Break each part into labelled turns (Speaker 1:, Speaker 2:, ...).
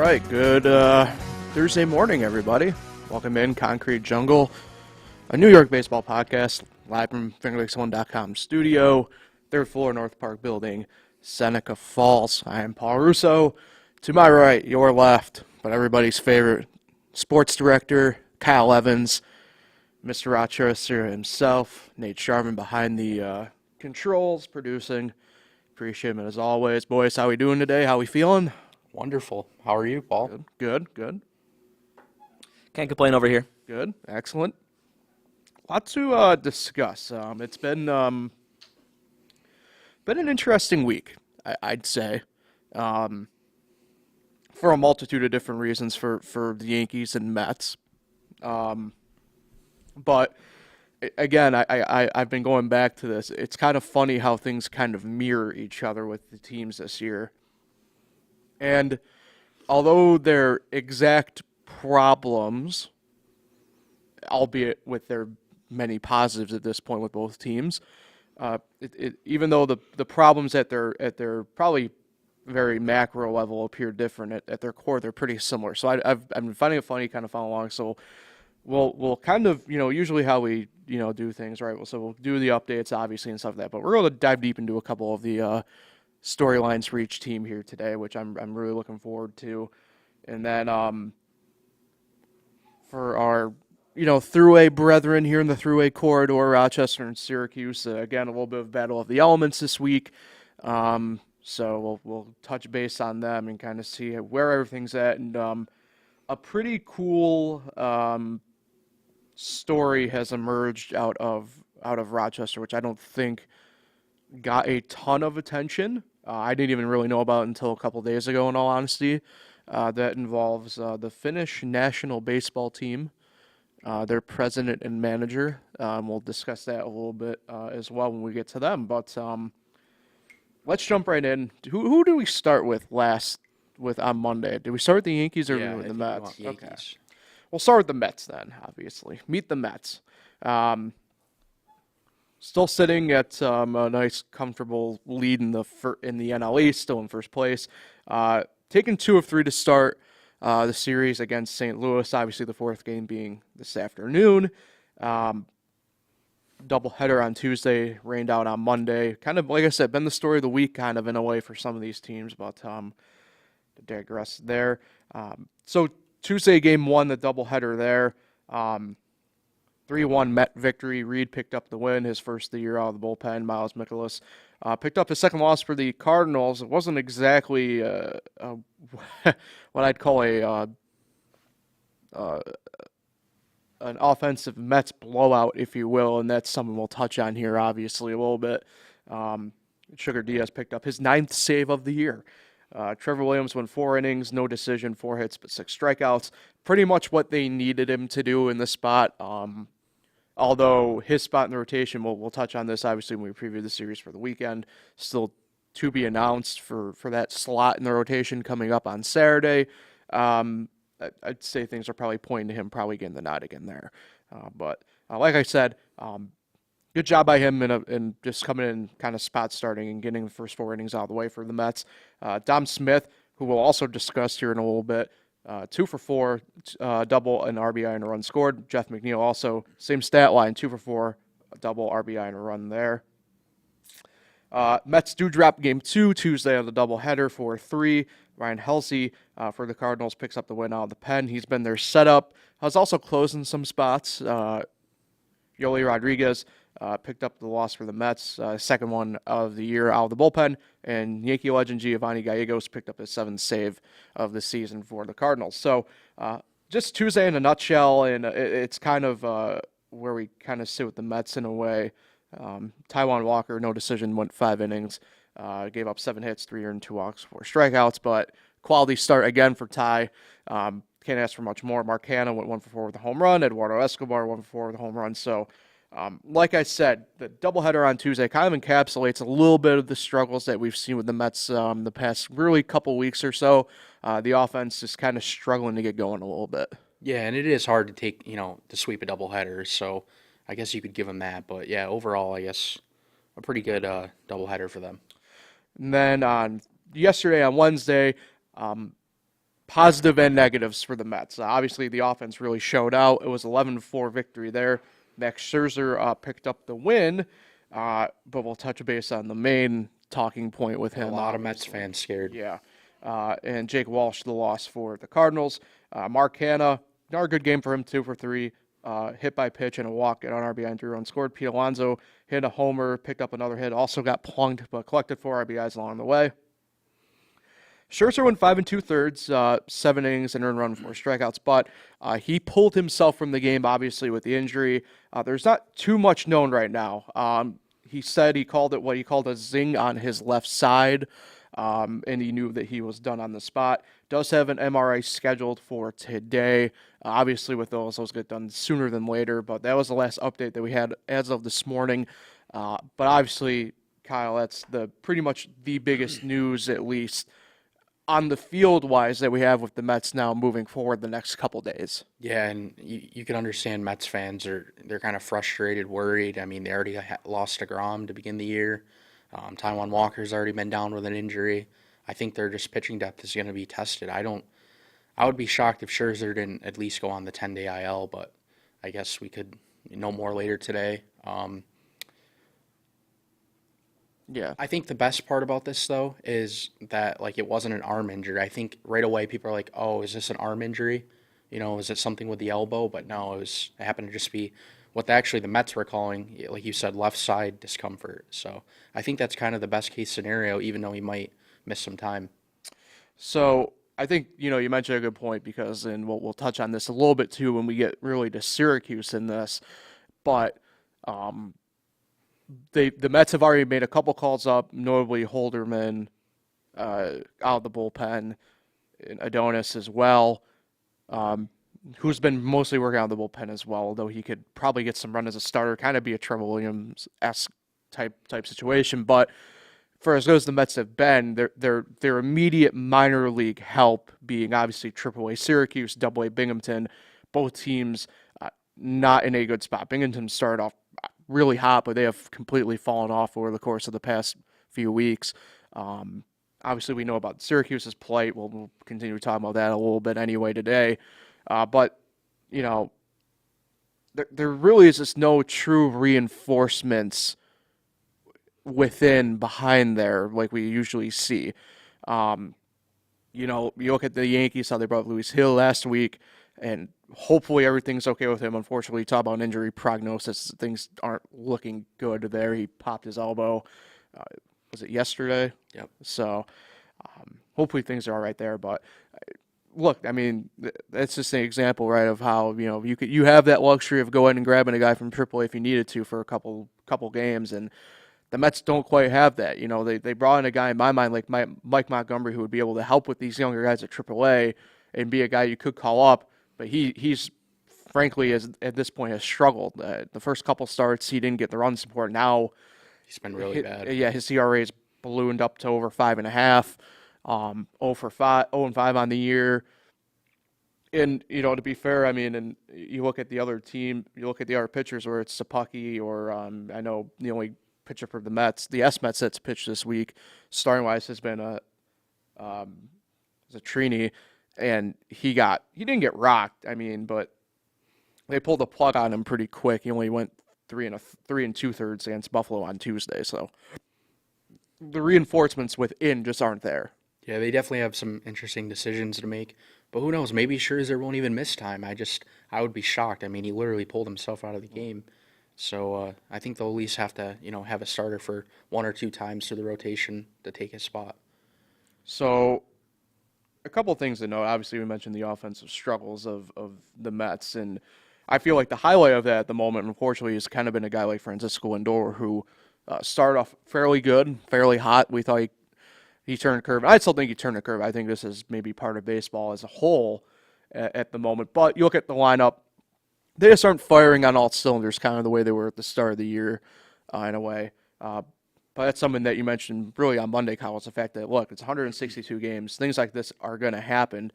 Speaker 1: right, good Thursday morning, everybody. Welcome in Concrete Jungle, a New York baseball podcast, live from FingerLakes1.com studio, third floor, North Park Building, Seneca Falls. I am Paul Russo. To my right, your left, but everybody's favorite sports director, Kyle Evans, Mr. Rochester himself, Nate Sharman behind the controls, producing. Appreciate him as always. Boys, how we doing today? How we feeling?
Speaker 2: Wonderful. How are you, Paul?
Speaker 1: Good.
Speaker 3: Can't complain over here.
Speaker 1: Good. Excellent. Lot to discuss. It's been an interesting week, I'd say, for a multitude of different reasons for the Yankees and Mets. But again, I've been going back to this. It's kind of funny how things kind of mirror each other with the teams this year. And although they're exact problems, albeit with their many positives at this point with both teams, even though the problems at their probably very macro level appear different, at their core they're pretty similar. So I've been finding it funny kind of following along. So we'll kind of, usually how we do things, right? So we'll do the updates obviously and stuff like that, but we're going to dive deep into a couple of the storylines for each team here today, which I'm really looking forward to. And then for our throughway brethren here in the throughway corridor, Rochester and Syracuse, again a little bit of battle of the elements this week. So we'll touch base on them and kind of see where everything's at. And a pretty cool story has emerged out of Rochester, which I don't think got a ton of attention. I didn't even really know about it until a couple days ago, in all honesty. That involves the Finnish national baseball team, their president and manager. We'll discuss that a little bit as well when we get to them. But let's jump right in. Who do we start with on Monday? Did we start with the Yankees or the Mets?
Speaker 2: Okay.
Speaker 1: We'll start with the Mets then, obviously. Meet the Mets. Still sitting at a nice, comfortable lead in the NL East, still in first place. Taking 2 of 3 to start the series against St. Louis. Obviously, the fourth game being this afternoon. Doubleheader on Tuesday, rained out on Monday. Kind of, like I said, been the story of the week, kind of in a way for some of these teams, but to digress there. So Tuesday, game 1, the doubleheader there. 3-1 Met victory. Reed picked up the win, his first of the year out of the bullpen. Miles Mikolas picked up his second loss for the Cardinals. It wasn't exactly what I'd call an offensive Mets blowout, if you will, and that's something we'll touch on here, obviously, a little bit. Sugar Diaz picked up his 9th save of the year. Trevor Williams went 4 innings, no decision, 4 hits, but 6 strikeouts. Pretty much what they needed him to do in the spot. Although his spot in the rotation, we'll touch on this obviously when we preview the series for the weekend, still to be announced for that slot in the rotation coming up on Saturday. I'd say things are probably pointing to him probably getting the nod again there. But like I said, good job by him in just coming in kind of spot starting and getting the first 4 innings out of the way for the Mets. Dom Smith, who we'll also discuss here in a little bit, 2 for 4, double, an RBI and a run scored. Jeff McNeil also, same stat line, 2 for 4, a double, RBI and a run there. Mets do drop game 2 Tuesday on the doubleheader 4-3. Ryan Helsey for the Cardinals picks up the win out of the pen. He's been their setup. Has also closed in some spots. Yoli Rodriguez picked up the loss for the Mets, second one of the year out of the bullpen, and Yankee legend Giovanni Gallegos picked up his 7th save of the season for the Cardinals. So just Tuesday in a nutshell, and it's kind of where we kind of sit with the Mets in a way. Taijuan Walker, no decision, went 5 innings, gave up 7 hits, 3 earned, 2 walks, 4 strikeouts, but quality start again for Ty. Can't ask for much more. Mark Hanna went 1 for 4 with a home run. Eduardo Escobar 1 for 4 with a home run. So like I said, the doubleheader on Tuesday kind of encapsulates a little bit of the struggles that we've seen with the Mets the past really couple weeks or so. The offense is kind of struggling to get going a little bit.
Speaker 2: Yeah, and it is hard to take, to sweep a doubleheader, so I guess you could give them that. But yeah, overall, I guess a pretty good doubleheader for them.
Speaker 1: And then yesterday on Wednesday, positive and negatives for the Mets. Obviously, the offense really showed out. It was 11-4 victory there. Max Scherzer picked up the win, but we'll touch base on the main talking point with him.
Speaker 2: A lot of Mets fans scared.
Speaker 1: Yeah. And Jake Walsh, the loss for the Cardinals. Mark Hanna, another good game for him, 2 for 3. Hit by pitch and a walk and an RBI and 3 runs scored. Pete Alonso hit a homer, picked up another hit, also got plunked, but collected 4 RBIs along the way. Scherzer went 5 2/3, 7 innings and earned run, 4 strikeouts, but he pulled himself from the game, obviously, with the injury. There's not too much known right now. He said he called it what he called a zing on his left side, and he knew that he was done on the spot. Does have an MRI scheduled for today. Obviously, with those get done sooner than later, but that was the last update that we had as of this morning. But obviously, Kyle, that's pretty much the biggest news, at least on the field-wise, that we have with the Mets now moving forward the next couple days.
Speaker 2: Yeah, and you can understand Mets fans they're kind of frustrated, worried. I mean, they already lost DeGrom to begin the year. Taijuan Walker's already been down with an injury. I think their just pitching depth is going to be tested. I would be shocked if Scherzer didn't at least go on the 10-day IL, but I guess we could know more later today.
Speaker 1: Yeah.
Speaker 2: I think the best part about this, though, is that, like, it wasn't an arm injury. I think right away people are like, oh, is this an arm injury? You know, is it something with the elbow? But no, it happened to just be what actually the Mets were calling, like you said, left side discomfort. So I think that's kind of the best case scenario, even though he might miss some time.
Speaker 1: So I think, you mentioned a good point because, and we'll touch on this a little bit too when we get really to Syracuse in this, but the Mets have already made a couple calls up, notably Holderman out of the bullpen, and Adonis as well, who's been mostly working out of the bullpen as well, although he could probably get some run as a starter, kind of be a Trevor Williams-esque type situation. But for as good as the Mets have been, their immediate minor league help being obviously AAA Syracuse, AA Binghamton, both teams not in a good spot. Binghamton started off really hot, but they have completely fallen off over the course of the past few weeks. Obviously, we know about Syracuse's plight. We'll continue talking about that a little bit anyway today. But, there really is just no true reinforcements behind there like we usually see. You look at the Yankees, how they brought Luis Hill last week, and hopefully everything's okay with him. Unfortunately, talk about an injury prognosis. Things aren't looking good there. He popped his elbow. Was it yesterday?
Speaker 2: Yep.
Speaker 1: So hopefully things are all right there. But look, I mean, that's just an example, right, of how you have that luxury of going and grabbing a guy from AAA if you needed to for a couple games, and the Mets don't quite have that. They brought in a guy in my mind like Mike Montgomery who would be able to help with these younger guys at AAA and be a guy you could call up. But he's frankly at this point has struggled. The first couple starts he didn't get the run support. Now
Speaker 2: He's been really bad.
Speaker 1: Yeah, his ERA is ballooned up to over 5.5. 0-5 on the year. And to be fair, I mean, and you look at the other team, you look at the other pitchers, where it's Sapucki or I know the only pitcher for the Mets, the S-Mets that's pitched this week, starting wise has been Trini. And he didn't get rocked, I mean, but they pulled the plug on him pretty quick. He only went 3 2/3 against Buffalo on Tuesday, so the reinforcements within just aren't there.
Speaker 2: Yeah, they definitely have some interesting decisions to make, but who knows? Maybe Scherzer won't even miss time. I would be shocked. I mean, he literally pulled himself out of the game, so I think they'll at least have to have a starter for 1 or 2 times through the rotation to take his spot.
Speaker 1: So a couple of things to note. Obviously, we mentioned the offensive struggles of the Mets, and I feel like the highlight of that at the moment, unfortunately, has kind of been a guy like Francisco Lindor, who started off fairly good, fairly hot. We thought he turned a curve. I still think he turned a curve. I think this is maybe part of baseball as a whole at the moment. But you look at the lineup, they just aren't firing on all cylinders, kind of the way they were at the start of the year, in a way. But that's something that you mentioned really on Monday, Kyle, is the fact that, look, it's 162 games. Things like this are going to happen.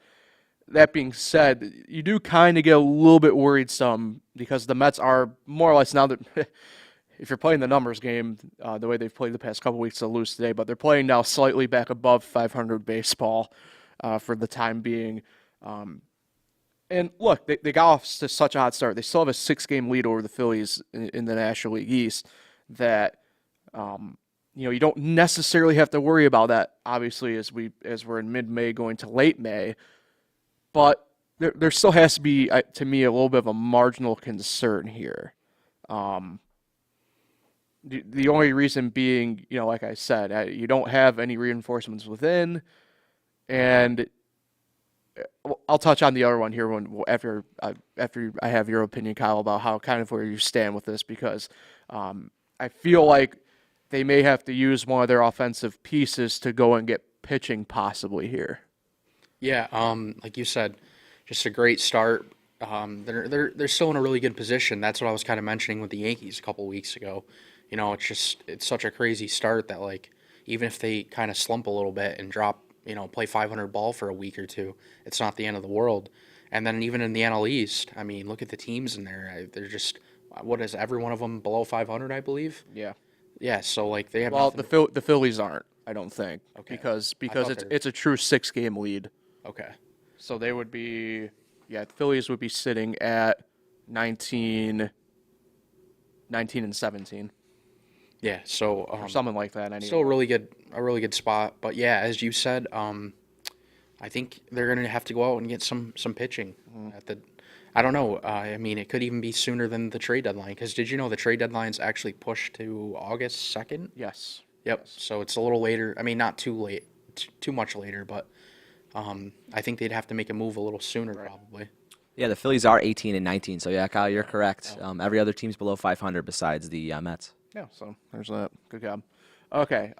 Speaker 1: That being said, you do kind of get a little bit worried because the Mets are more or less now that if you're playing the numbers game, the way they've played the past couple weeks, they'll lose today, but they're playing now slightly back above 500 baseball. for the time being. And look, they got off to such a hot start. They still have a 6-game lead over the Phillies in the National League East that you don't necessarily have to worry about that, obviously, as we're in mid-May going to late May. But there still has to be, to me, a little bit of a marginal concern here. The only reason being, like I said, you don't have any reinforcements within, and I'll touch on the other one here after I have your opinion, Kyle, about how kind of where you stand with this, because I feel like they may have to use one of their offensive pieces to go and get pitching possibly here.
Speaker 2: Yeah, like you said, just a great start. They're still in a really good position. That's what I was kind of mentioning with the Yankees a couple weeks ago. It's such a crazy start that, like, even if they kind of slump a little bit and drop, play 500 ball for a week or two, it's not the end of the world. And then even in the NL East, I mean, look at the teams in there. They're just, what is every one of them below 500, I believe?
Speaker 1: Yeah.
Speaker 2: Yeah, so like they have
Speaker 1: the Phillies aren't, I don't think,
Speaker 2: Okay.
Speaker 1: because it's a true 6-game lead.
Speaker 2: Okay.
Speaker 1: So they would be, the Phillies would be sitting at 19 and 17,
Speaker 2: Yeah, so
Speaker 1: or something like that. Anyway.
Speaker 2: still a really good spot. But yeah, as you said, I think they're gonna have to go out and get some pitching at the. I don't know. I mean, it could even be sooner than the trade deadline. Because did you know the trade deadline's actually pushed to August 2nd?
Speaker 1: Yes.
Speaker 2: Yep.
Speaker 1: Yes.
Speaker 2: So it's a little later. I mean, not too late, too much later, but I think they'd have to make a move a little sooner probably.
Speaker 3: Yeah, the Phillies are 18 and 19, so yeah, Kyle, you're correct. Every other team's below 500 besides the Mets.
Speaker 1: Yeah. So there's that. Good job. Okay.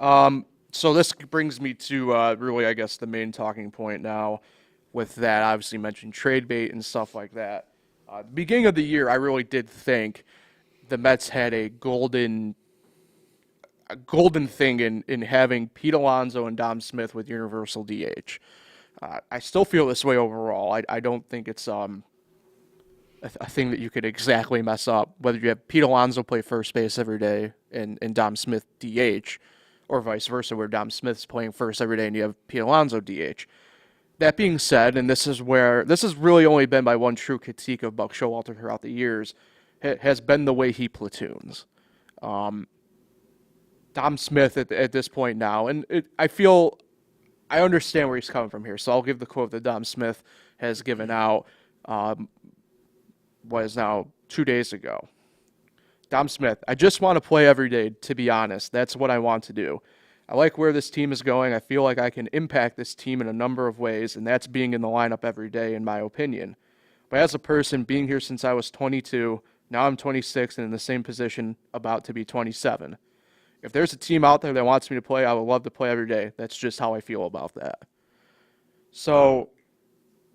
Speaker 1: So this brings me to really, I guess, the main talking point now. With that, obviously mentioned trade bait and stuff like that. Beginning of the year, I really did think the Mets had a golden thing in having Pete Alonso and Dom Smith with universal DH. I still feel this way overall. I don't think it's a thing that you could exactly mess up, whether you have Pete Alonso play first base every day and Dom Smith DH, or vice versa, where Dom Smith's playing first every day and you have Pete Alonso DH. That being said, and this has really only been my one true critique of Buck Showalter throughout the years, has been the way he platoons. Dom Smith at this point now, and I understand where he's coming from here, so I'll give the quote that Dom Smith has given out, was now 2 days ago. Dom Smith, I just want to play every day, to be honest. That's what I want to do. I like where this team is going. I feel like I can impact this team in a number of ways, and that's being in the lineup every day, in my opinion. But as a person, being here since I was 22, now I'm 26 and in the same position, about to be 27. If there's a team out there that wants me to play, I would love to play every day. That's just how I feel about that. So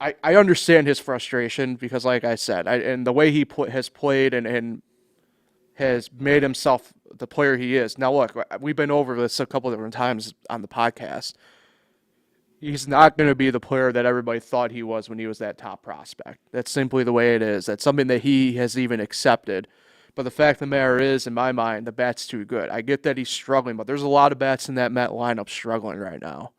Speaker 1: I understand his frustration because, like I said, and the way he has played and has made himself the player he is. Now, look, we've been over this a couple different times on the podcast. He's not going to be the player that everybody thought he was when he was that top prospect. That's simply the way it is. That's something that he has even accepted. But the fact of the matter is, in my mind, the bat's too good. I get that he's struggling, but there's a lot of bats in that Met lineup struggling right now.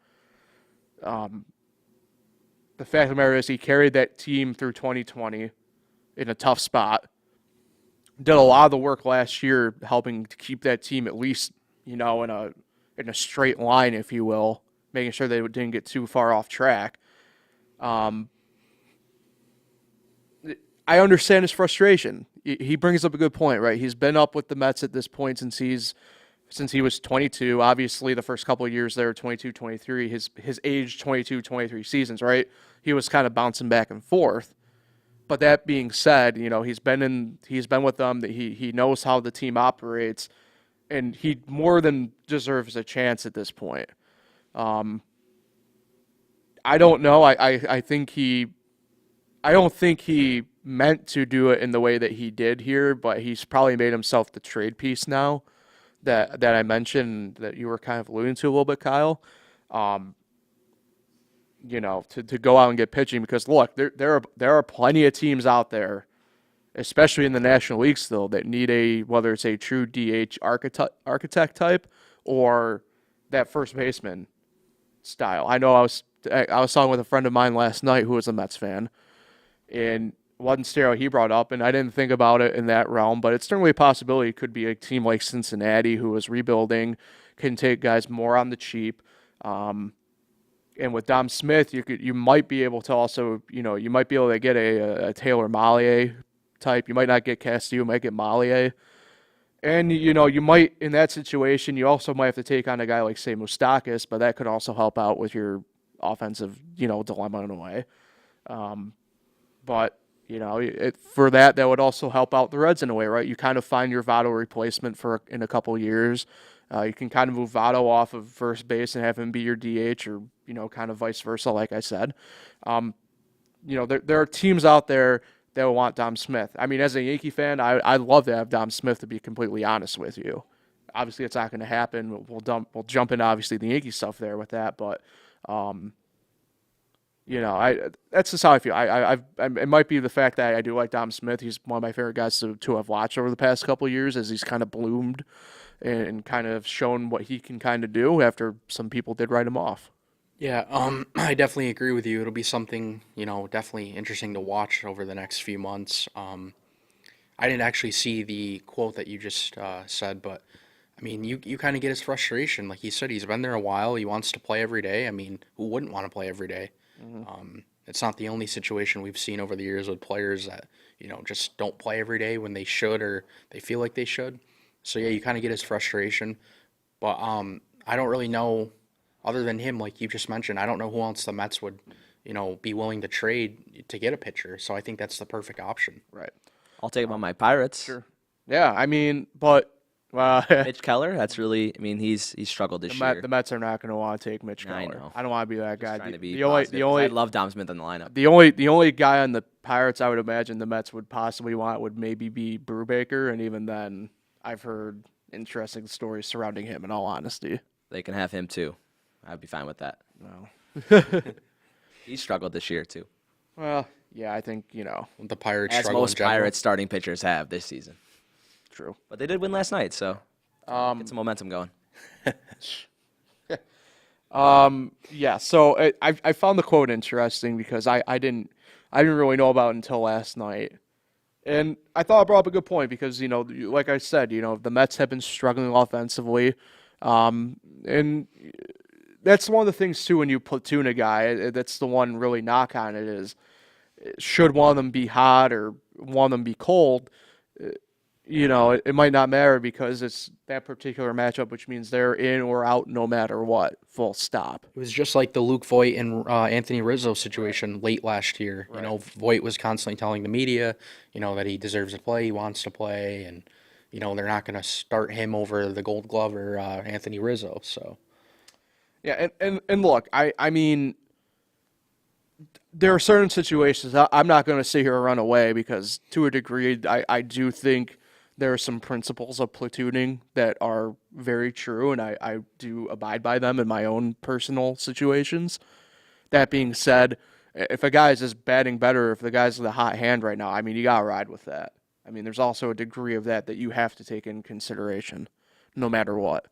Speaker 1: The fact of the matter is he carried that team through 2020 in a tough spot. Did a lot of the work last year helping to keep that team at least, in a straight line, if you will, making sure they didn't get too far off track. I understand his frustration. He brings up a good point, right? He's been up with the Mets at this point since he was 22. Obviously, the first couple of years there, 22, 23, his age 22, 23 seasons, right? He was kind of bouncing back and forth. But that being said, he's been with them. That he knows how the team operates, and he more than deserves a chance at this point. I don't know. I don't think he meant to do it in the way that he did here, but he's probably made himself the trade piece now that I mentioned that you were kind of alluding to a little bit, Kyle. To go out and get pitching, because look, there are plenty of teams out there, especially in the National League still, that need whether it's a true DH architect type or that first baseman style. I know I was talking with a friend of mine last night who was a Mets fan, and one stereo he brought up, and I didn't think about it in that realm, but it's certainly a possibility. It could be a team like Cincinnati who is rebuilding, can take guys more on the cheap. And with Dom Smith, you might be able to also, you might be able to get a Taylor Maillet type. You might not get Castillo, you might get Maillet. And, you might, in that situation, you also might have to take on a guy like, say, Moustakas, but that could also help out with your offensive, dilemma in a way. But, for that would also help out the Reds in a way, right? You kind of find your Votto replacement in a couple years. You can kind of move Votto off of first base and have him be your DH or, kind of vice versa, like I said. There are teams out there that will want Dom Smith. I mean, as a Yankee fan, I'd love to have Dom Smith, to be completely honest with you. Obviously, it's not going to happen. We'll jump into, obviously, the Yankee stuff there with that, but, that's just how I feel. It might be the fact that I do like Dom Smith. He's one of my favorite guys to have watched over the past couple of years as he's kind of bloomed and kind of shown what he can kind of do after some people did write him off.
Speaker 2: Yeah, I definitely agree with you. It'll be something, definitely interesting to watch over the next few months. I didn't actually see the quote that you just said, but, I mean, you kind of get his frustration. Like he said, he's been there a while. He wants to play every day. I mean, who wouldn't want to play every day? Mm-hmm. It's not the only situation we've seen over the years with players that, just don't play every day when they should or they feel like they should. So, yeah, you kind of get his frustration. But I don't really know, other than him, like you just mentioned, I don't know who else the Mets would, be willing to trade to get a pitcher. So I think that's the perfect option.
Speaker 1: Right.
Speaker 3: I'll take him on my Pirates.
Speaker 1: Sure. Yeah, I mean, but
Speaker 3: Mitch Keller, that's really, I mean, he's struggled this year.
Speaker 1: The Mets are not going to want to take Mitch Keller.
Speaker 3: I know.
Speaker 1: I don't want to be that guy.
Speaker 3: I love Dom Smith in the lineup.
Speaker 1: The only guy on the Pirates I would imagine the Mets would possibly want would maybe be Brubaker, and even then, I've heard interesting stories surrounding him. In all honesty,
Speaker 3: they can have him too. I'd be fine with that.
Speaker 1: No.
Speaker 3: He struggled this year too.
Speaker 1: Well, yeah, I think
Speaker 2: The Pirates
Speaker 3: as
Speaker 2: struggle
Speaker 3: most
Speaker 2: in general.
Speaker 3: Pirates starting pitchers have this season.
Speaker 1: True.
Speaker 3: But they did win last night, so get some momentum going.
Speaker 1: Yeah. So I found the quote interesting because I didn't really know about it until last night, and I thought it brought up a good point because like I said, the Mets have been struggling offensively, and that's one of the things too when you platoon a guy. That's the one really knock on it is, should one of them be hot or one of them be cold. It might not matter because it's that particular matchup, which means they're in or out no matter what, full stop.
Speaker 2: It was just like the Luke Voit and Anthony Rizzo situation late last year.
Speaker 1: Right.
Speaker 2: Voit was constantly telling the media, that he deserves to play, he wants to play, and, they're not going to start him over the Gold Glove or Anthony Rizzo. So,
Speaker 1: yeah, and look, I mean, there are certain situations I'm not going to sit here and run away because to a degree, I do think there are some principles of platooning that are very true, and I do abide by them in my own personal situations. That being said, if a guy is just batting better, if the guy's with a hot hand right now, I mean, you got to ride with that. I mean, there's also a degree of that you have to take in consideration no matter what.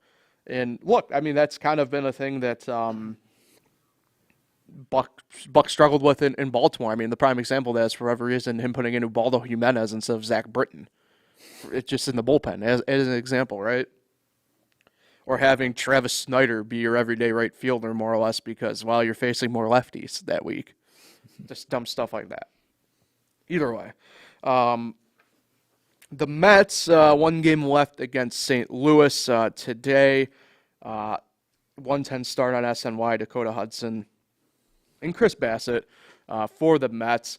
Speaker 1: And look, I mean, that's kind of been a thing that Buck struggled with in Baltimore. I mean, the prime example of that is, for whatever reason, him putting in Ubaldo Jimenez instead of Zach Britton. It's just in the bullpen, as an example, right? Or having Travis Snyder be your everyday right fielder, more or less, because, you're facing more lefties that week. Just dumb stuff like that. Either way. The Mets, one game left against St. Louis today. 1:10 start on SNY, Dakota Hudson, and Chris Bassett for the Mets.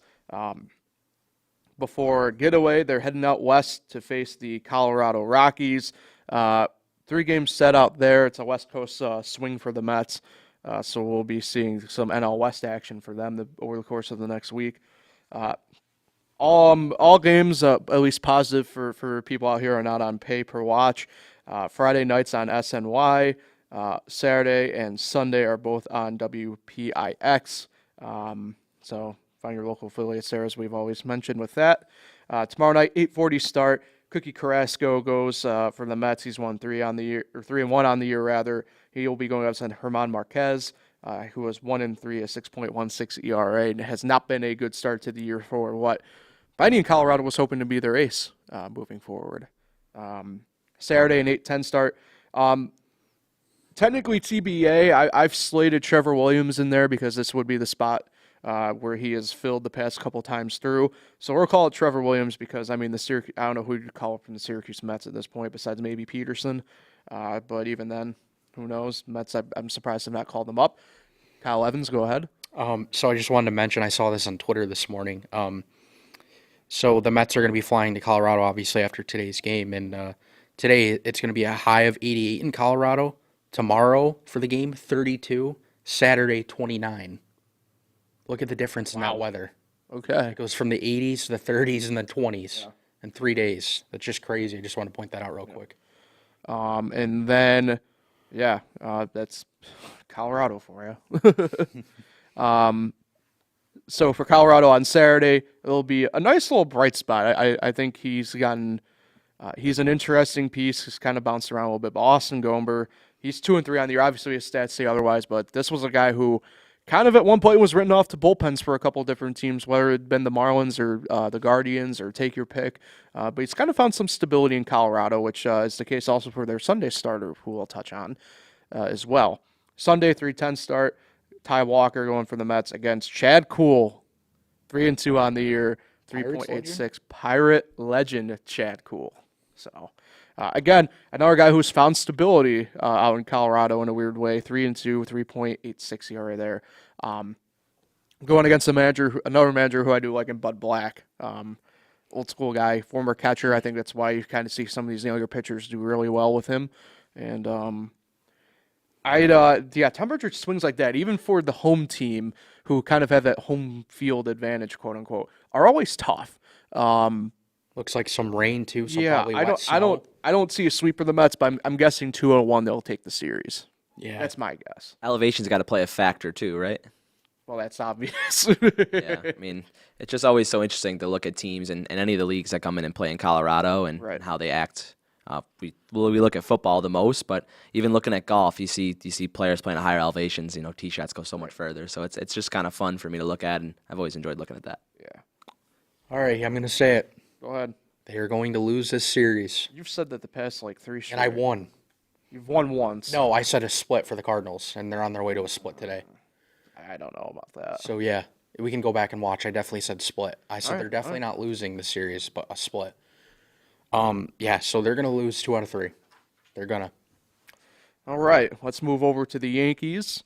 Speaker 1: Before getaway, they're heading out west to face the Colorado Rockies. 3 games set out there. It's a West Coast swing for the Mets, so we'll be seeing some NL West action for them over the course of the next week. All games, at least positive for people out here, are not on pay per watch. Friday nights on SNY. Saturday and Sunday are both on WPIX. So find your local affiliates there, as we've always mentioned with that. Tomorrow night, 8:40 start. Cookie Carrasco goes for the Mets. He's won 3 on the year, or 3-1 on the year rather. He'll be going up against Herman Marquez. who was 1-3, a 6.16 ERA, and has not been a good start to the year for what Biden in Colorado was hoping to be their ace moving forward. Saturday, an 8-10 start. Technically TBA, I've slated Trevor Williams in there because this would be the spot where he has filled the past couple times through. So we'll call it Trevor Williams because, I mean, I don't know who you'd call it from the Syracuse Mets at this point besides maybe Peterson. But even then, who knows? Mets, I'm surprised I've not called them up. Kyle Evans, go ahead.
Speaker 2: So I just wanted to mention, I saw this on Twitter this morning. So the Mets are going to be flying to Colorado, obviously, after today's game. And today it's going to be a high of 88 in Colorado. Tomorrow for the game, 32. Saturday, 29. Look at the difference in that weather.
Speaker 1: Okay.
Speaker 2: It goes from the 80s to the 30s and the 20s in 3 days. That's just crazy. I just want to point that out real quick.
Speaker 1: And then, that's Colorado for you. So for Colorado on Saturday, it'll be a nice little bright spot. I think he's an interesting piece. He's kind of bounced around a little bit. But Austin Gomber, he's 2-3 on the year. Obviously, his stats say otherwise, but this was a guy who kind of at one point was written off to bullpens for a couple of different teams, whether it had been the Marlins or the Guardians or take your pick. But he's kind of found some stability in Colorado, which is the case also for their Sunday starter, who we'll touch on as well. Sunday, 3-10 start. Ty Walker going for the Mets against Chad Kuhl, 3-2 on the year, 3.86. Pirate legend Chad Kuhl. So, again, another guy who's found stability out in Colorado in a weird way. 3-2, 3.86 ERA there. Going against another manager who I do like in Bud Black. Old school guy, former catcher. I think that's why you kind of see some of these younger pitchers do really well with him. And temperature swings like that, even for the home team who kind of have that home field advantage, quote unquote, are always tough.
Speaker 2: Looks like some rain too. So
Speaker 1: Yeah,
Speaker 2: probably wet snow.
Speaker 1: I don't see a sweep for the Mets, but I'm guessing 2-1 they'll take the series.
Speaker 2: Yeah,
Speaker 1: That's my guess.
Speaker 3: Elevation's got to play a factor too, right?
Speaker 1: Well, that's obvious.
Speaker 3: Yeah, I mean, it's just always so interesting to look at teams and any of the leagues that come in and play in Colorado and how they act. We look at football the most, but even looking at golf, you see players playing at higher elevations. Tee shots go so much further, so it's just kind of fun for me to look at, and I've always enjoyed looking at that.
Speaker 1: Yeah.
Speaker 2: All right, I'm going to say it.
Speaker 1: Go ahead.
Speaker 2: They are going to lose this series.
Speaker 1: You've said that the past 3 straight.
Speaker 2: And I won.
Speaker 1: You've won once.
Speaker 2: No, I said a split for the Cardinals, and they're on their way to a split today.
Speaker 1: I don't know about that.
Speaker 2: So, yeah, we can go back and watch. I definitely said split. I said they're definitely not losing the series, but a split. So they're going to lose 2 out of 3. They're going to.
Speaker 1: All right, let's move over to the Yankees.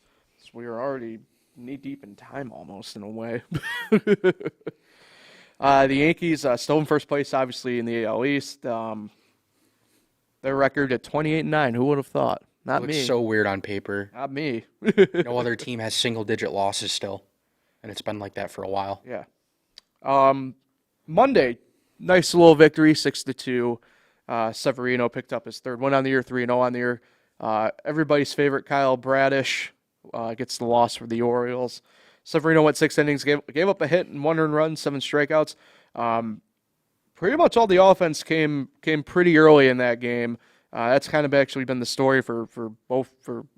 Speaker 1: We are already knee-deep in time almost, in a way. The Yankees still in first place, obviously, in the AL East. Their record at 28-9. Who would have thought? Not
Speaker 2: Looks
Speaker 1: me.
Speaker 2: so weird on paper.
Speaker 1: Not me.
Speaker 2: No other team has single-digit losses still, and it's been like that for a while.
Speaker 1: Yeah. Monday, nice little victory, 6-2. Severino picked up his third win on the year, 3-0 on the year. Everybody's favorite Kyle Bradish gets the loss for the Orioles. Severino went 6 innings, gave up a hit and 1 earned run, 7 strikeouts. Pretty much all the offense came pretty early in that game. That's kind of actually been the story for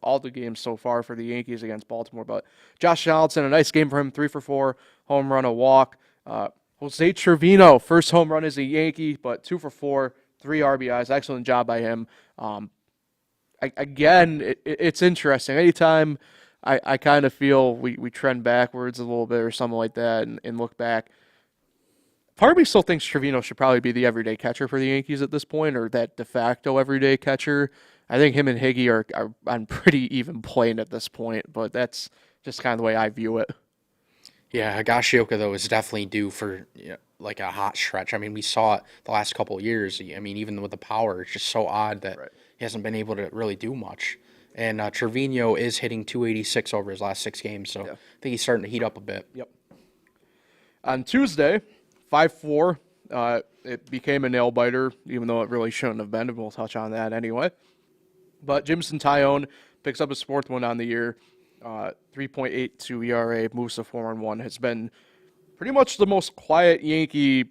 Speaker 1: all the games so far for the Yankees against Baltimore. But Josh Donaldson, a nice game for him, 3 for 4, home run, a walk. Jose Trevino, first home run as a Yankee, but 2 for 4, 3 RBIs. Excellent job by him. It's interesting. Anytime I kind of feel we trend backwards a little bit or something like that and look back, part of me still thinks Trevino should probably be the everyday catcher for the Yankees at this point, or that de facto everyday catcher. I think him and Higgy are on pretty even plane at this point, but that's just kind of the way I view it.
Speaker 2: Yeah, Higashioka, though, is definitely due for like a hot stretch. I mean, we saw it the last couple of years. I mean, even with the power, it's just so odd that he hasn't been able to really do much. And Trevino is hitting 286 over his last 6 games, so I think he's starting to heat up a bit.
Speaker 1: Yep. On Tuesday, 5-4, it became a nail-biter, even though it really shouldn't have been, and we'll touch on that anyway. But Jameson Taillon picks up his 4th win on the year, 3.82 ERA, moves to 4-1, has been pretty much the most quiet Yankee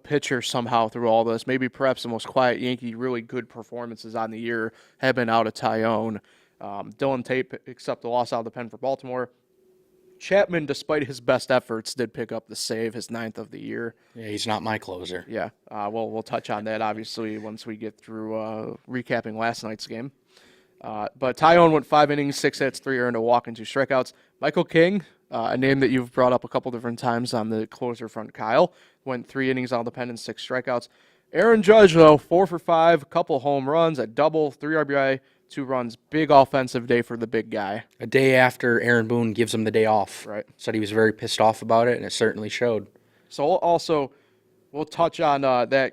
Speaker 1: pitcher somehow through all this. Maybe perhaps the most quiet Yankee, really good performances on the year have been out of Taillon. Dylan Tate picks up the loss out of the pen for Baltimore. Chapman, despite his best efforts, did pick up the save, his 9th of the year.
Speaker 2: Yeah, he's not my closer.
Speaker 1: Yeah, we'll touch on that, obviously, once we get through recapping last night's game. But Tyone went 5 innings, 6 hits, 3 earned, a walk, and 2 strikeouts. Michael King, a name that you've brought up a couple different times on the closer front, Kyle, went 3 innings out of the pen and 6 strikeouts. Aaron Judge, though, 4 for 5, a couple home runs, a double, 3 RBI, 2 runs. Big offensive day for the big guy.
Speaker 2: A day after Aaron Boone gives him the day off.
Speaker 1: Right.
Speaker 2: Said he was very pissed off about it, and it certainly showed.
Speaker 1: So also, we'll touch on the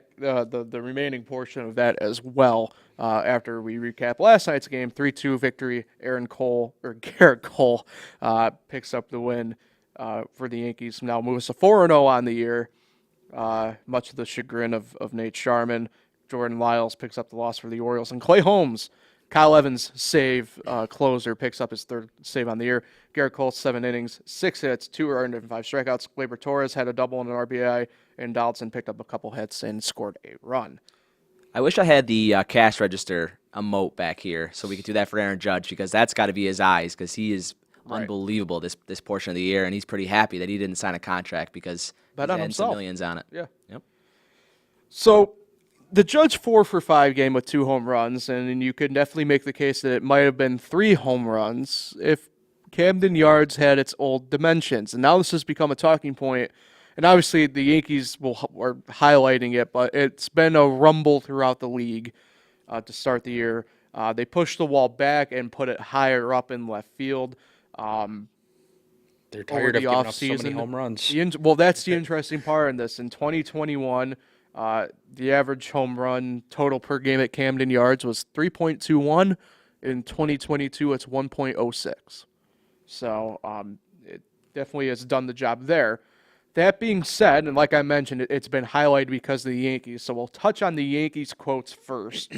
Speaker 1: remaining portion of that as well after we recap last night's game. 3-2 victory. Garrett Cole picks up the win for the Yankees. Now moves to 4-0 on the year, much to the chagrin of Nate Sharman. Jordan Lyles picks up the loss for the Orioles. And Clay Holmes, Kyle Evans' save closer, picks up his 3rd save on the year. Garrett Cole, 7 innings, 6 hits, 2 earned, and 5 strikeouts. Gleyber Torres had a double and an RBI, and Donaldson picked up a couple hits and scored a run.
Speaker 3: I wish I had the cash register emote back here so we could do that for Aaron Judge, because that's got to be his eyes, because he is unbelievable this portion of the year, and he's pretty happy that he didn't sign a contract because
Speaker 1: Bet
Speaker 3: he's
Speaker 1: on
Speaker 3: had some
Speaker 1: himself.
Speaker 3: millions on it.
Speaker 1: Yeah.
Speaker 3: Yep.
Speaker 1: So the Judge 4 for 5 game with 2 home runs, and you could definitely make the case that it might have been 3 home runs if Camden Yards had its old dimensions. And now this has become a talking point, and obviously the Yankees are highlighting it, but it's been a rumble throughout the league to start the year. They pushed the wall back and put it higher up in left field.
Speaker 2: They're tired of giving up so many home runs.
Speaker 1: Well, that's the interesting part in this. In 2021, the average home run total per game at Camden Yards was 3.21. In 2022, it's 1.06. So it definitely has done the job there. That being said, and like I mentioned, it's been highlighted because of the Yankees. So we'll touch on the Yankees quotes first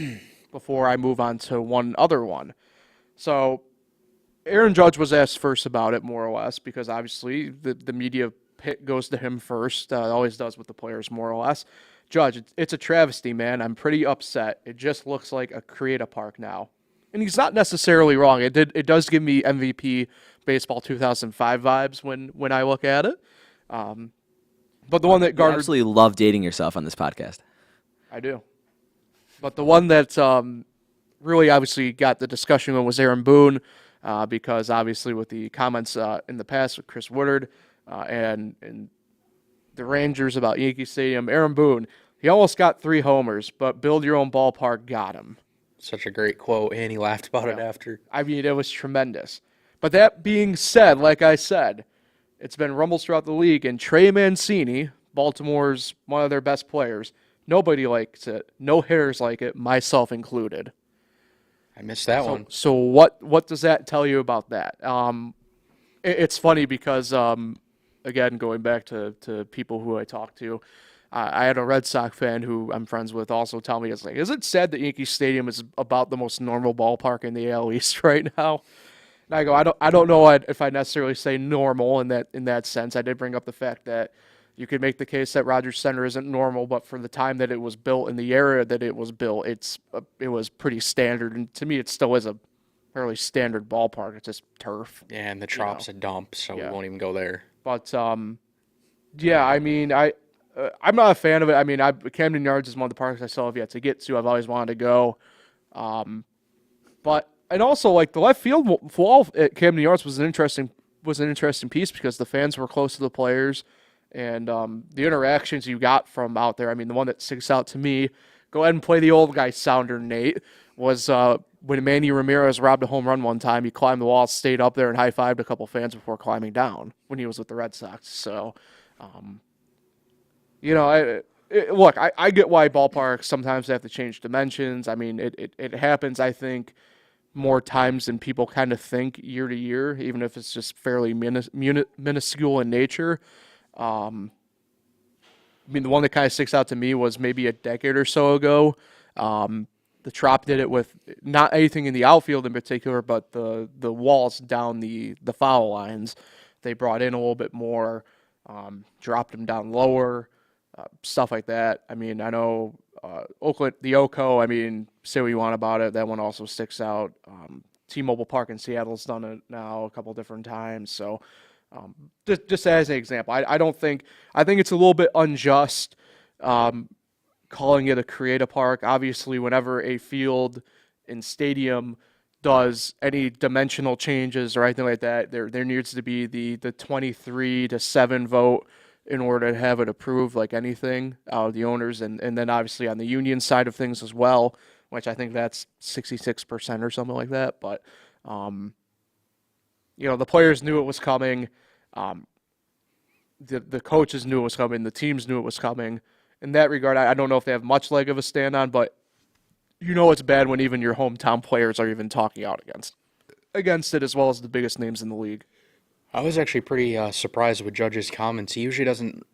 Speaker 1: before I move on to one other one. So Aaron Judge was asked first about it, more or less, because obviously the media pit goes to him first. It always does with the players, more or less. Judge, it's a travesty, man. I'm pretty upset. It just looks like a create a park now. And he's not necessarily wrong. It does give me MVP Baseball 2005 vibes when I look at it. But the one that garnered...
Speaker 3: You absolutely love dating yourself on this podcast.
Speaker 1: I do. But the one that really obviously got the discussion on was Aaron Boone, because obviously with the comments in the past with Chris Woodard and the Rangers about Yankee Stadium, Aaron Boone, he almost got 3 homers, but build your own ballpark got him.
Speaker 2: Such a great quote, and he laughed about it after.
Speaker 1: I mean, it was tremendous. But that being said, like I said, it's been rumbles throughout the league, and Trey Mancini, Baltimore's one of their best players, nobody likes it. No hitters like it, myself included.
Speaker 2: I missed that one.
Speaker 1: So what does that tell you about that? It's funny because, again, going back to people who I talked to, I had a Red Sox fan who I'm friends with also tell me, it's like, is it sad that Yankee Stadium is about the most normal ballpark in the AL East right now? And I go, I don't know if I necessarily say normal in that sense. I did bring up the fact that you could make the case that Rogers Center isn't normal, but for the time that it was built in the area that it was built, it was pretty standard. And to me, it still is a fairly standard ballpark. It's just turf.
Speaker 2: Yeah, and the Trop's a dump, so we won't even go there.
Speaker 1: But yeah, I mean, I'm not a fan of it. I mean, Camden Yards is one of the parks I still have yet to get to. I've always wanted to go. And also, like, the left field wall at Camden Yards was an interesting piece because the fans were close to the players, and the interactions you got from out there. I mean, the one that sticks out to me, go ahead and play the old guy sounder, Nate, was when Manny Ramirez robbed a home run one time. He climbed the wall, stayed up there, and high-fived a couple fans before climbing down when he was with the Red Sox. So, look, I get why ballparks sometimes have to change dimensions. I mean, it happens, I think, more times than people kind of think year to year, even if it's just fairly minuscule in nature. I mean, the one that kind of sticks out to me was maybe a decade or so ago. The Trop did it with not anything in the outfield in particular, but the walls down the foul lines. They brought in a little bit more, dropped them down lower, stuff like that. I mean, I know Oakland, the Oko, I mean, say what you want about it. That one also sticks out. T-Mobile Park in Seattle's done it now a couple different times. So just as an example, I think it's a little bit unjust calling it a create a park. Obviously, whenever a field and stadium does any dimensional changes or anything like that, there needs to be the 23-7 vote in order to have it approved, like anything, the owners, and then obviously on the union side of things as well, which I think that's 66% or something like that. But the players knew it was coming. The coaches knew it was coming. The teams knew it was coming. In that regard, I don't know if they have much leg of a stand on, but it's bad when even your hometown players are even talking out against it, as well as the biggest names in the league.
Speaker 2: I was actually pretty surprised with Judge's comments. He usually doesn't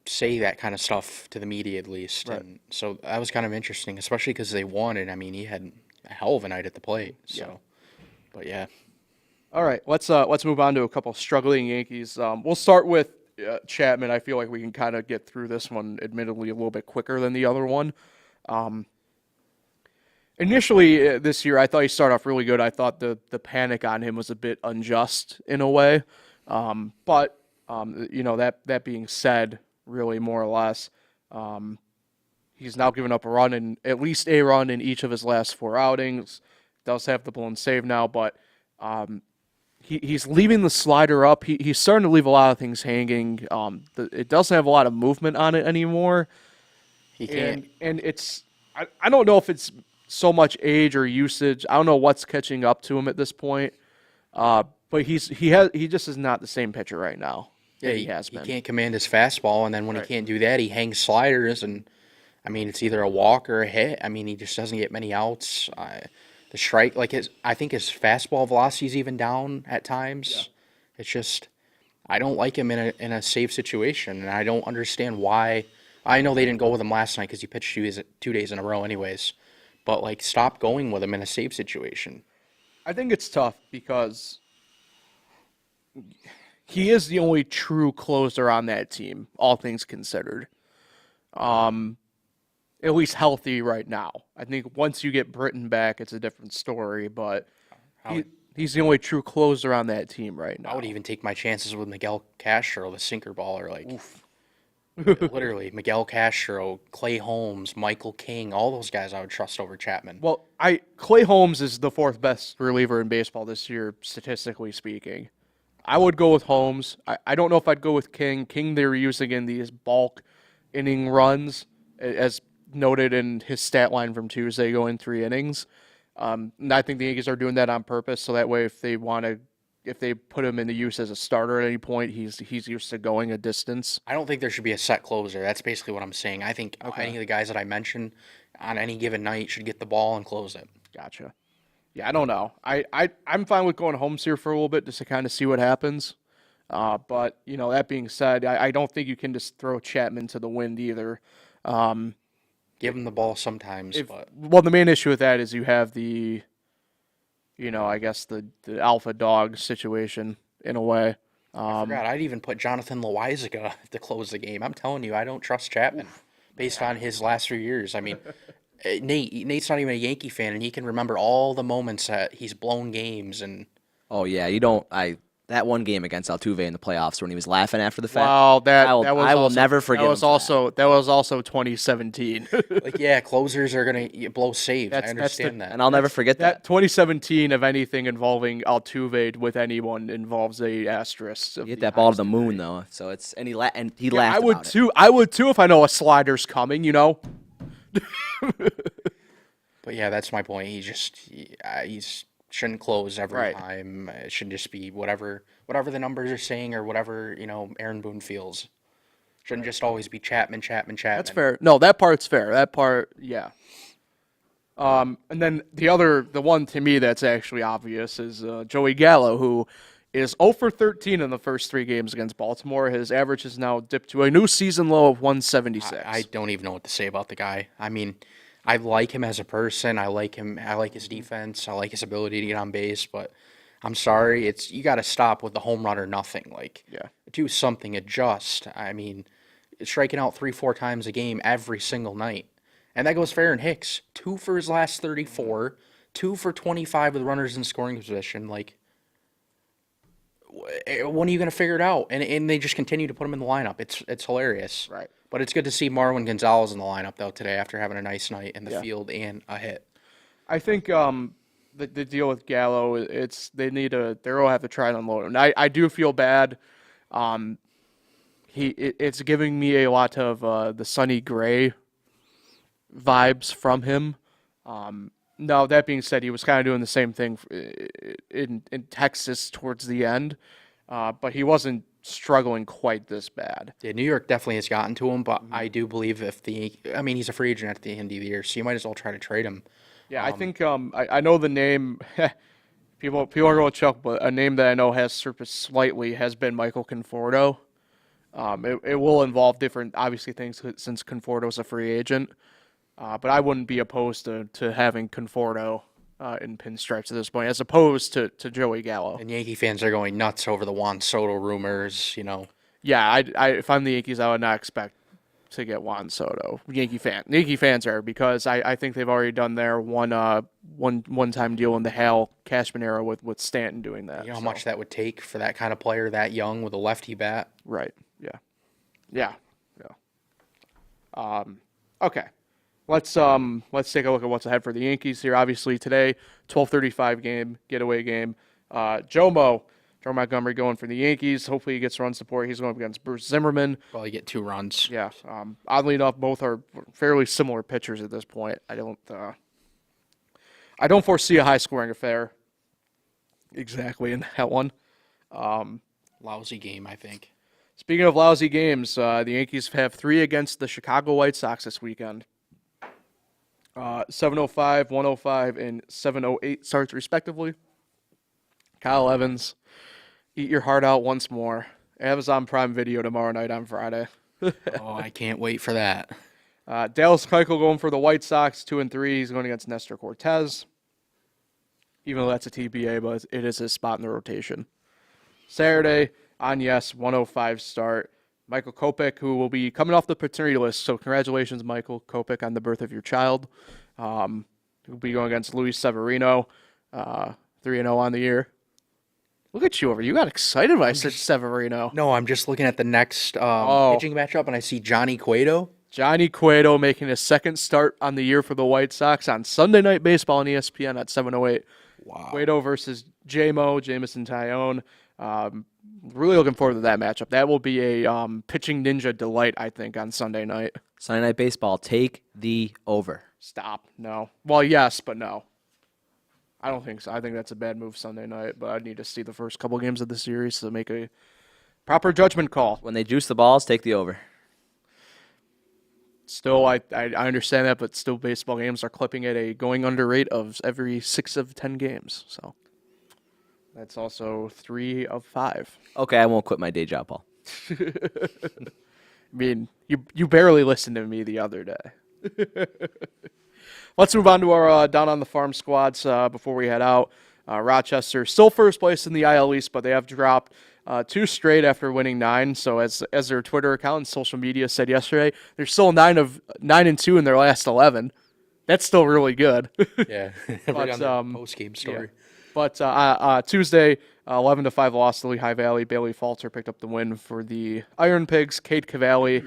Speaker 2: say that kind of stuff to the media, at least.
Speaker 1: Right.
Speaker 2: And so that was kind of interesting, especially because they won, and I mean, he had a hell of a night at the plate. So, yeah. But yeah.
Speaker 1: All right, let's move on to a couple struggling Yankees. We'll start with Chapman. I feel like we can kind of get through this one, admittedly, a little bit quicker than the other one. Initially, this year, I thought he started off really good. I thought the panic on him was a bit unjust in a way. But that being said, really more or less, he's now given up at least a run in each of his last 4 outings. Does have the blown save now, but he's leaving the slider up. He's starting to leave a lot of things hanging. It doesn't have a lot of movement on it anymore.
Speaker 2: He can't.
Speaker 1: And it's I don't know if it's so much age or usage. I don't know what's catching up to him at this point. But he just is not the same pitcher right now.
Speaker 2: Yeah,
Speaker 1: he has been.
Speaker 2: He can't command his fastball, and then when he can't do that, he hangs sliders, and I mean, it's either a walk or a hit. I mean, he just doesn't get many outs. The strike, I think his fastball velocity is even down at times. Yeah. It's just, I don't like him in a save situation, and I don't understand why. I know they didn't go with him last night because he pitched 2 days in a row anyways. But, stop going with him in a save situation.
Speaker 1: I think it's tough because he is the only true closer on that team, all things considered. At least healthy right now. I think once you get Britton back, it's a different story, but he's the only true closer on that team right now.
Speaker 2: I would even take my chances with Miguel Castro, the sinker baller. Oof. Literally, Miguel Castro, Clay Holmes, Michael King, all those guys I would trust over Chapman.
Speaker 1: Well, Clay Holmes is the 4th best reliever in baseball this year, statistically speaking. I would go with Holmes. I don't know if I'd go with King. King, they're using in these bulk inning runs, as noted in his stat line from Tuesday, going 3 innings. And I think the Yankees are doing that on purpose, so that way if they put him into use as a starter at any point, he's used to going a distance.
Speaker 2: I don't think there should be a set closer. That's basically what I'm saying. I think any of the guys that I mentioned on any given night should get the ball and close it.
Speaker 1: Gotcha. Yeah, I don't know. I'm fine with going Holmes here for a little bit just to kind of see what happens. But, that being said, I don't think you can just throw Chapman to the wind either.
Speaker 2: Give him the ball sometimes.
Speaker 1: Well, the main issue with that is you have the I guess the alpha dog situation in a way.
Speaker 2: I forgot. I'd even put Jonathan Loizaga to close the game. I'm telling you, I don't trust Chapman based on his last few years. I mean, Nate's not even a Yankee fan, and he can remember all the moments that he's blown games. And
Speaker 3: oh yeah, you don't. That one game against Altuve in the playoffs when he was laughing after the fact.
Speaker 1: Wow,
Speaker 3: I will never forget.
Speaker 1: That was also 2017.
Speaker 2: Closers are gonna blow saves. I understand that,
Speaker 3: and I'll never forget that.
Speaker 1: 2017 of anything involving Altuve with anyone involves a asterisk.
Speaker 3: You hit that ball to the moon though, so it's he laughed.
Speaker 1: I would too. I would too if I know a slider's coming.
Speaker 2: But yeah, that's my point. He's shouldn't close every time. It should just be whatever the numbers are saying or whatever, Aaron Boone feels. Shouldn't just always be Chapman.
Speaker 1: That's fair. No, that part's fair. That part, yeah. And then the one to me that's actually obvious is Joey Gallo, who is 0 for 13 in the first 3 games against Baltimore. His average has now dipped to a new season low of 176.
Speaker 2: I don't even know what to say about the guy. I mean, I like him as a person. I like him. I like his defense. I like his ability to get on base. But I'm sorry, you got to stop with the home run or nothing. Do something. Adjust. I mean, striking out 3-4 times a game every single night, and that goes fair and Hicks. 2 for his last 34, 2 for 25 with runners in scoring position. Like, when are you going to figure it out? And they just continue to put him in the lineup. It's hilarious.
Speaker 1: Right.
Speaker 2: But it's good to see Marwin Gonzalez in the lineup, though, today after having a nice night in the field and a hit.
Speaker 1: I think the deal with Gallo, they'll have to try and unload him. I do feel bad. It's giving me a lot of the Sonny Gray vibes from him. No, that being said, he was kind of doing the same thing in Texas towards the end, but he wasn't struggling quite this bad.
Speaker 2: Yeah, New York definitely has gotten to him, but I do believe he's a free agent at the end of the year, so you might as well try to trade him.
Speaker 1: Yeah, I think I know the name. people are going to choke, but a name that I know has surfaced slightly has been Michael Conforto. It will involve different, obviously, things since Conforto's a free agent. But I wouldn't be opposed to having Conforto in pinstripes at this point, as opposed to Joey Gallo.
Speaker 2: And Yankee fans are going nuts over the Juan Soto rumors,
Speaker 1: Yeah, if I'm the Yankees, I would not expect to get Juan Soto. Yankee fans are, because I think they've already done their one-time deal in the Hal Cashman era with Stanton doing that.
Speaker 2: You know how much that would take for that kind of player that young with a lefty bat?
Speaker 1: Right. Yeah. Okay. Let's take a look at what's ahead for the Yankees here. Obviously today, 12:35 game, getaway game. Joe Montgomery going for the Yankees. Hopefully he gets run support. He's going up against Bruce Zimmerman.
Speaker 2: Probably get 2 runs.
Speaker 1: Yeah. Oddly enough, both are fairly similar pitchers at this point. I don't foresee a high scoring affair exactly in that one.
Speaker 2: Lousy game, I think.
Speaker 1: Speaking of lousy games, the Yankees have 3 against the Chicago White Sox this weekend. 7:05, 1:05, and 7:08 starts respectively. Kyle Evans, eat your heart out once more. Amazon Prime Video tomorrow night on Friday.
Speaker 2: Oh, I can't wait for that.
Speaker 1: Dallas Keuchel going for the White Sox, 2-3. He's going against Nestor Cortez. Even though that's a TBA, but it is his spot in the rotation. Saturday, Agnes, 1:05 start. Michael Kopech, who will be coming off the paternity list. So congratulations, Michael Kopech, on the birth of your child. He'll be going against Luis Severino, 3-0 on the year. Look at you over. You got excited when I said Severino.
Speaker 2: No, I'm just looking at the next pitching matchup, and I see Johnny Cueto.
Speaker 1: Johnny Cueto making his second start on the year for the White Sox on Sunday Night Baseball on ESPN at 7:08.
Speaker 2: Wow.
Speaker 1: Cueto versus Jamison Tyone. Really looking forward to that matchup. That will be a pitching ninja delight, I think, on Sunday night.
Speaker 3: Sunday Night Baseball, take the over.
Speaker 1: Stop. No. Well, yes, but no. I don't think so. I think that's a bad move Sunday night, but I need to see the first couple games of the series to make a proper judgment call.
Speaker 3: When they juice the balls, take the over.
Speaker 1: Still, I understand that, but still baseball games are clipping at a going under rate of every 6 of 10 games. So that's also 3 of 5.
Speaker 3: Okay, I won't quit my day job, Paul.
Speaker 1: I mean, you barely listened to me the other day. Let's move on to our down on the farm squads before we head out. Rochester still first place in the IL East, but they have dropped 2 straight after winning 9. So as their Twitter account and social media said yesterday, they're still 9-2 in their last 11. That's still really good.
Speaker 2: Yeah,
Speaker 1: but,
Speaker 2: on the post-game story.
Speaker 1: Yeah. But Tuesday, 11-5 loss to Lehigh Valley. Bailey Falter picked up the win for the Iron Pigs. Cade Cavalli,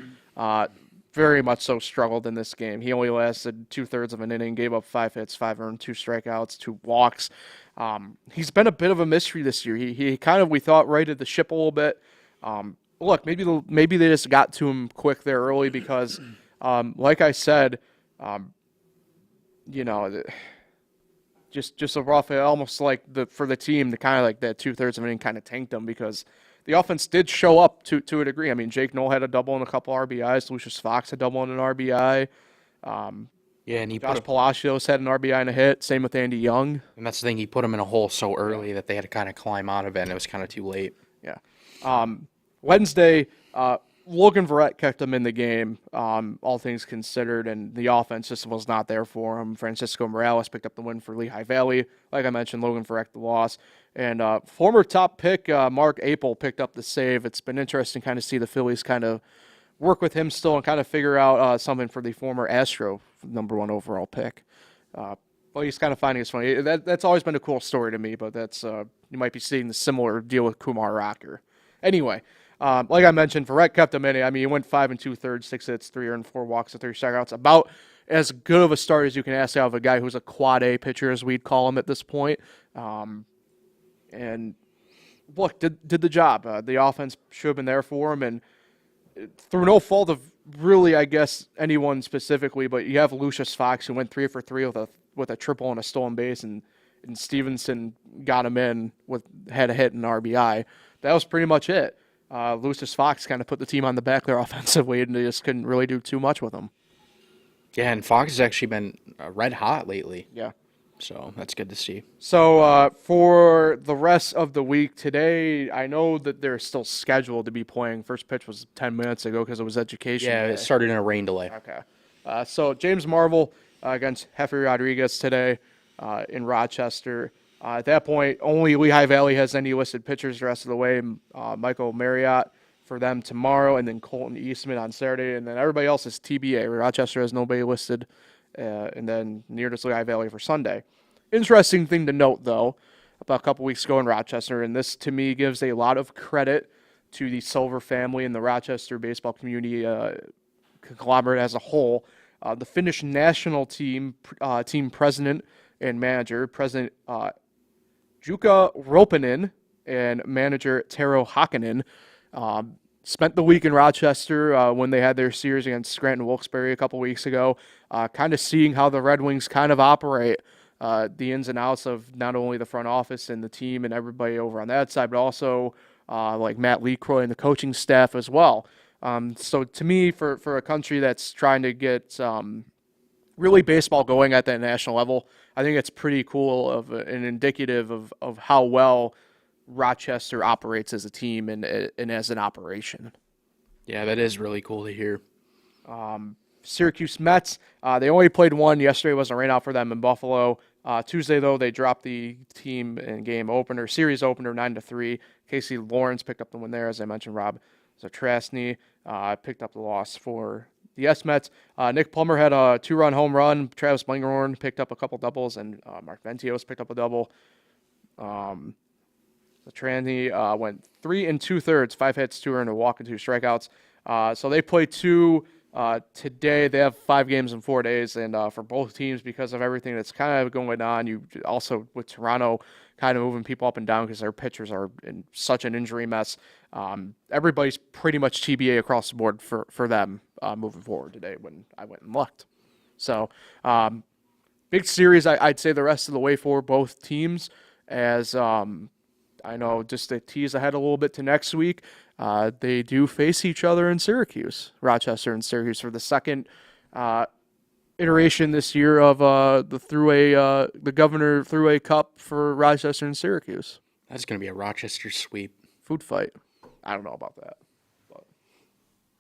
Speaker 1: very much so, struggled in this game. He only lasted 2/3 of an inning, gave up 5 hits, 5 earned, 2 strikeouts, 2 walks. He's been a bit of a mystery this year. He kind of, we thought, righted the ship a little bit. Look, maybe they just got to him quick there early because, like I said, just a rough, almost like for the team, the kind of like that 2/3 of an inning kind of tanked them because the offense did show up to a degree. I mean, Jake Knoll had a double and a couple RBIs. Lucius Fox had a double and an RBI.
Speaker 2: Yeah, and
Speaker 1: Josh Palacios had an RBI and a hit. Same with Andy Young.
Speaker 2: And that's the thing. He put him in a hole so early that they had to kind of climb out of it, and it was kind of too late.
Speaker 1: Yeah. Wednesday, Logan Verrett kept him in the game, all things considered, and the offense just was not there for him. Francisco Morales picked up the win for Lehigh Valley. Like I mentioned, Logan Verrett the loss. And former top pick Mark Apel picked up the save. It's been interesting kind of see the Phillies kind of work with him still and kind of figure out something for the former Astro #1 overall pick. Well, he's kind of finding it funny. That's always been a cool story to me, but that's you might be seeing the similar deal with Kumar Rocker. Anyway, like I mentioned, Verrett kept him in it. I mean, he went 5 2/3, 6 hits, 3 earned, 4 walks, and 3 strikeouts. About as good of a start as you can ask out of a guy who's a quad A pitcher, as we'd call him at this point. And look, did the job. The offense should have been there for him, and through no fault of really, I guess, anyone specifically, but you have Lucius Fox, who went 3 for 3 with a triple and a stolen base, and Stevenson got him in had a hit and RBI. That was pretty much it. Lucius Fox kind of put the team on the back there offensively, and they just couldn't really do too much with him.
Speaker 2: Yeah, and Fox has actually been red hot lately.
Speaker 1: Yeah.
Speaker 2: So that's good to see.
Speaker 1: So for the rest of the week today, I know that they're still scheduled to be playing. First pitch was 10 minutes ago because it was education.
Speaker 2: Yeah,
Speaker 1: day.
Speaker 2: it started in a rain delay.
Speaker 1: Okay. So James Marvel against Jefe Rodriguez today in Rochester. At that point, only Lehigh Valley has any listed pitchers the rest of the way. Michael Marriott for them tomorrow, and then Colton Eastman on Saturday, and then everybody else is TBA. Rochester has nobody listed, and then near to Lehigh Valley for Sunday. Interesting thing to note, though, about a couple weeks ago in Rochester, and this to me gives a lot of credit to the Silver family and the Rochester baseball community conglomerate as a whole. The Finnish national team president and manager, President Jukka Ropinen and manager Tero Hakkanen, spent the week in Rochester when they had their series against Scranton Wilkes-Barre a couple weeks ago, kind of seeing how the Red Wings kind of operate, the ins and outs of not only the front office and the team and everybody over on that side, but also like Matt Lecroy and the coaching staff as well. So to me, for a country that's trying to get really baseball going at that national level, I think it's pretty cool and indicative of how well Rochester operates as a team and as an operation.
Speaker 2: Yeah, that is really cool to hear.
Speaker 1: Syracuse Mets, they only played one. Yesterday was a rainout for them in Buffalo. Tuesday, though, they dropped the team in series opener 9-3. Casey Lawrence picked up the win there, as I mentioned. Rob Zatrasny picked up the loss for the S-Mets. Nick Plummer had a 2-run home run. Travis Blinghorn picked up a couple doubles, and Mark Ventios picked up a double. Zatrasny went 3 2/3, 5 hits, 2 earned, a walk, and 2 strikeouts. So they played 2 today. They have 5 games in 4 days, and for both teams, because of everything that's kind of going on, you also with Toronto kind of moving people up and down because their pitchers are in such an injury mess. Everybody's pretty much TBA across the board for them moving forward today when I went and looked. So big series, I'd say the rest of the way for both teams, as I know just to tease ahead a little bit to next week, they do face each other in Syracuse, Rochester and Syracuse, for the second iteration this year of the Governor Thruway Cup for Rochester and Syracuse.
Speaker 2: That's going to be a Rochester sweep.
Speaker 1: Food fight. I don't know about that, but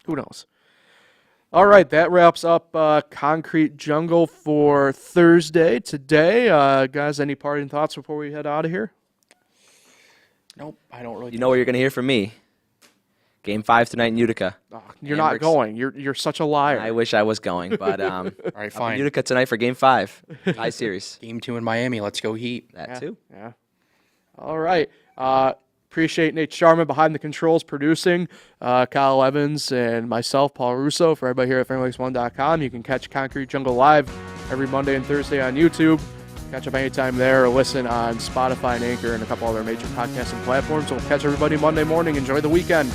Speaker 1: who knows? All right, that wraps up Concrete Jungle for Thursday today. Guys, any parting thoughts before we head out of here?
Speaker 2: Nope, I don't really.
Speaker 3: You know what you're going to hear from me. Game 5 tonight in Utica.
Speaker 1: Oh, you're not going. You're such a liar.
Speaker 3: I wish I was going, but
Speaker 2: All right, fine.
Speaker 3: Utica tonight for Game 5. High series.
Speaker 2: Game 2 in Miami. Let's go Heat.
Speaker 3: That too.
Speaker 1: Yeah. All right. Appreciate Nate Sharman behind the controls producing, Kyle Evans, and myself, Paul Russo. For everybody here at FairLakes1.com, you can catch Concrete Jungle live every Monday and Thursday on YouTube. Catch up anytime there or listen on Spotify and Anchor and a couple other major podcasting platforms. So we'll catch everybody Monday morning. Enjoy the weekend.